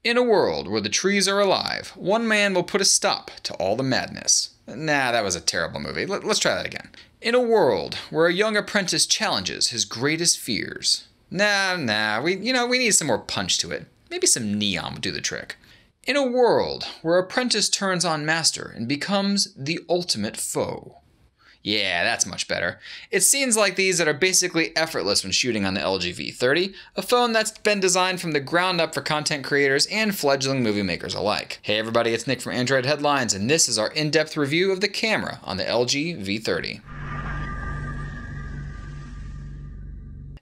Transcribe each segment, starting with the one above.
In a world where the trees are alive, one man will put a stop to all the madness. Nah, that was a terrible movie. Let's try that again. In a world where a young apprentice challenges his greatest fears. Nah, we need some more punch to it. Maybe some neon would do the trick. In a world where apprentice turns on master and becomes the ultimate foe. Yeah, that's much better. It's scenes like these that are basically effortless when shooting on the LG V30, a phone that's been designed from the ground up for content creators and fledgling movie makers alike. Hey everybody, it's Nick from Android Headlines, and this is our in-depth review of the camera on the LG V30.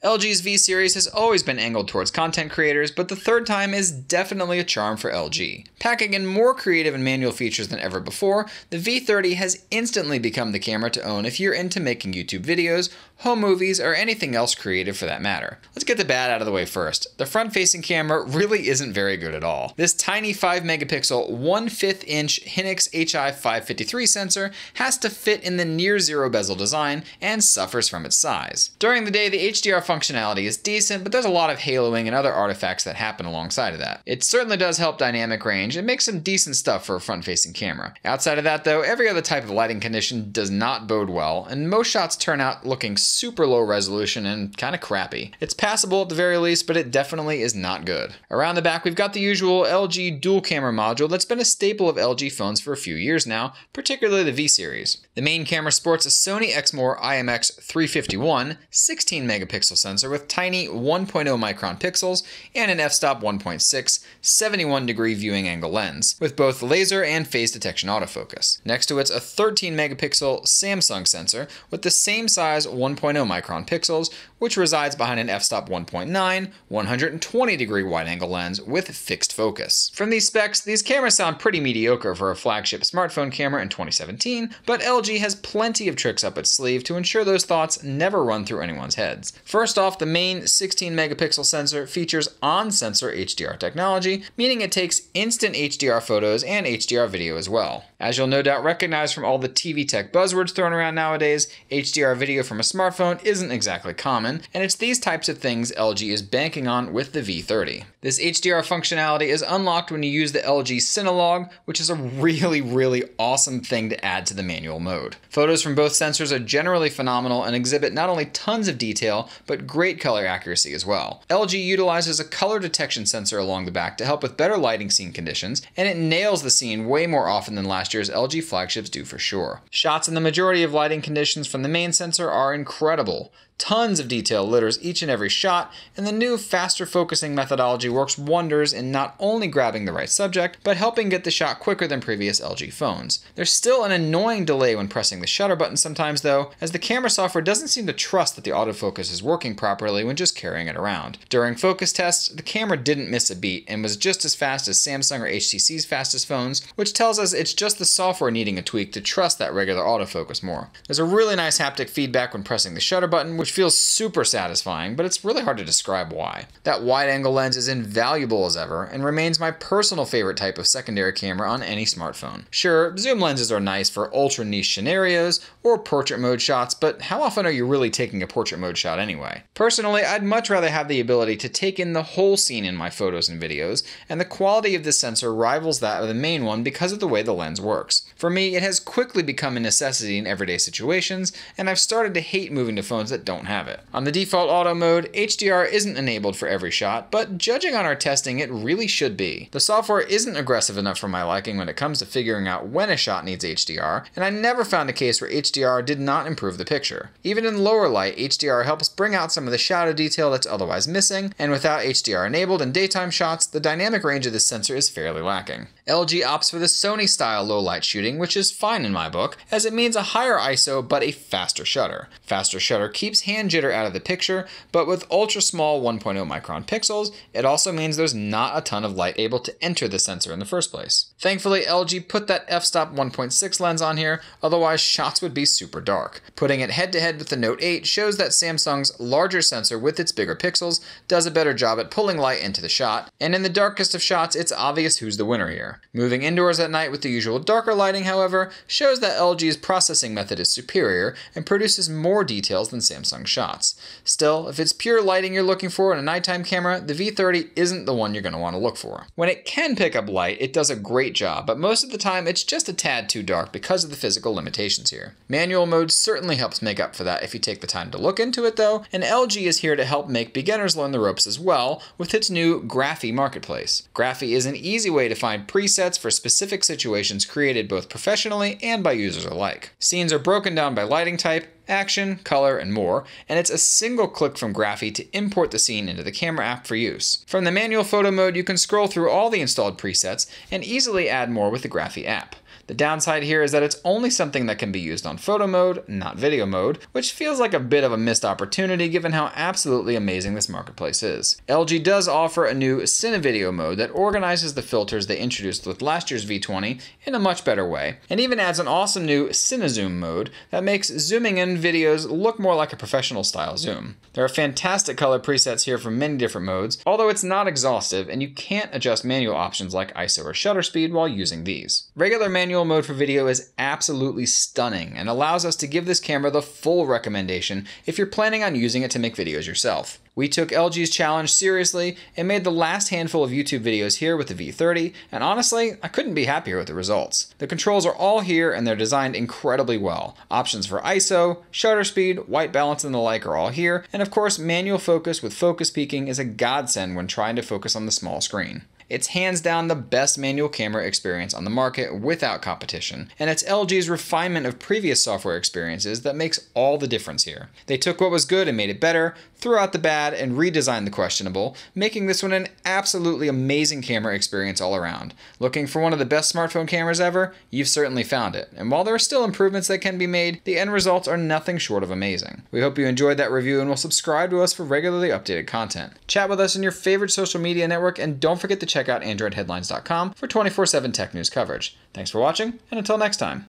LG's V series has always been angled towards content creators, but the third time is definitely a charm for LG. Packing in more creative and manual features than ever before, the V30 has instantly become the camera to own if you're into making YouTube videos, home movies, or anything else creative for that matter. Let's get the bad out of the way first. The front-facing camera really isn't very good at all. This tiny 5-megapixel 1/5 inch Hynix HI553 sensor has to fit in the near-zero bezel design and suffers from its size. During the day, the HDR functionality is decent, but there's a lot of haloing and other artifacts that happen alongside of that. It certainly does help dynamic range and makes some decent stuff for a front-facing camera. Outside of that though, every other type of lighting condition does not bode well, and most shots turn out looking super low resolution and kinda crappy. It's passable at the very least, but it definitely is not good. Around the back we've got the usual LG dual camera module that's been a staple of LG phones for a few years now, particularly the V series. The main camera sports a Sony Exmor IMX351 16-megapixel sensor with tiny 1.0 micron pixels and an f-stop 1.6 71-degree viewing angle lens, with both laser and phase detection autofocus. Next to it's a 13-megapixel Samsung sensor with the same size 1.0 micron pixels, which resides behind an f-stop 1.9 120-degree wide-angle lens with fixed focus. From these specs, these cameras sound pretty mediocre for a flagship smartphone camera in 2017, but LG has plenty of tricks up its sleeve to ensure those thoughts never run through anyone's heads. First off, the main 16-megapixel sensor features on-sensor HDR technology, meaning it takes instant HDR photos and HDR video as well. As you'll no doubt recognize from all the TV tech buzzwords thrown around nowadays, HDR video from a smartphone isn't exactly common, and it's these types of things LG is banking on with the V30. This HDR functionality is unlocked when you use the LG Cinelog, which is a really awesome thing to add to the manual mode. Photos from both sensors are generally phenomenal and exhibit not only tons of detail, but great color accuracy as well. LG utilizes a color detection sensor along the back to help with better lighting scene conditions, and it nails the scene way more often than last year's LG flagships do for sure. Shots in the majority of lighting conditions from the main sensor are incredible. Tons of detail litters each and every shot, and the new faster focusing methodology works wonders in not only grabbing the right subject, but helping get the shot quicker than previous LG phones. There's still an annoying delay when pressing the shutter button sometimes though, as the camera software doesn't seem to trust that the autofocus is working properly when just carrying it around. During focus tests, the camera didn't miss a beat and was just as fast as Samsung or HTC's fastest phones, which tells us it's just the software needing a tweak to trust that regular autofocus more. There's a really nice haptic feedback when pressing the shutter button, which feels super satisfying, but it's really hard to describe why. That wide-angle lens is invaluable as ever, and remains my personal favorite type of secondary camera on any smartphone. Sure, zoom lenses are nice for ultra-niche scenarios or portrait mode shots, but how often are you really taking a portrait mode shot anyway? Personally, I'd much rather have the ability to take in the whole scene in my photos and videos, and the quality of this sensor rivals that of the main one because of the way the lens works. For me, it has quickly become a necessity in everyday situations, and I've started to hate moving to phones that don't have it. On the default auto mode, HDR isn't enabled for every shot, but judging on our testing, it really should be. The software isn't aggressive enough for my liking when it comes to figuring out when a shot needs HDR, and I never found a case where HDR did not improve the picture. Even in lower light, HDR helps bring out some of the shadow detail that's otherwise missing, and without HDR enabled in daytime shots, the dynamic range of this sensor is fairly lacking. LG opts for the Sony-style low-light shooting, which is fine in my book, as it means a higher ISO but a faster shutter. Faster shutter keeps hand jitter out of the picture, but with ultra-small 1.0 micron pixels, it also means there's not a ton of light able to enter the sensor in the first place. Thankfully, LG put that f-stop 1.6 lens on here, otherwise shots would be super dark. Putting it head to head with the Note 8 shows that Samsung's larger sensor with its bigger pixels does a better job at pulling light into the shot, and in the darkest of shots, it's obvious who's the winner here. Moving indoors at night with the usual darker lighting, however, shows that LG's processing method is superior and produces more details than Samsung shots. Still, if it's pure lighting you're looking for in a nighttime camera, the V30 isn't the one you're going to want to look for. When it can pick up light, it does a great job, but most of the time it's just a tad too dark because of the physical limitations here. Manual mode certainly helps make up for that if you take the time to look into it though, and LG is here to help make beginners learn the ropes as well with its new Graphy marketplace. Graphy is an easy way to find presets for specific situations created both professionally and by users alike. Scenes are broken down by lighting type, action, color, and more, and it's a single click from Graphy to import the scene into the camera app for use. From the manual photo mode, you can scroll through all the installed presets and easily add more with the Graphy app. The downside here is that it's only something that can be used on photo mode, not video mode, which feels like a bit of a missed opportunity given how absolutely amazing this marketplace is. LG does offer a new Cinevideo mode that organizes the filters they introduced with last year's V20 in a much better way, and even adds an awesome new Cine Zoom mode that makes zooming in videos look more like a professional style zoom. There are fantastic color presets here for many different modes, although it's not exhaustive and you can't adjust manual options like ISO or shutter speed while using these. Regular manual mode for video is absolutely stunning and allows us to give this camera the full recommendation if you're planning on using it to make videos yourself. We took LG's challenge seriously and made the last handful of YouTube videos here with the V30, and honestly, I couldn't be happier with the results. The controls are all here and they're designed incredibly well. Options for ISO, shutter speed, white balance, and the like are all here, and of course manual focus with focus peaking is a godsend when trying to focus on the small screen. It's hands down the best manual camera experience on the market without competition, and it's LG's refinement of previous software experiences that makes all the difference here. They took what was good and made it better, threw out the bad, and redesigned the questionable, making this one an absolutely amazing camera experience all around. Looking for one of the best smartphone cameras ever? You've certainly found it, and while there are still improvements that can be made, the end results are nothing short of amazing. We hope you enjoyed that review and will subscribe to us for regularly updated content. Chat with us in your favorite social media network, and don't forget to check out AndroidHeadlines.com for 24/7 tech news coverage. Thanks for watching, and until next time.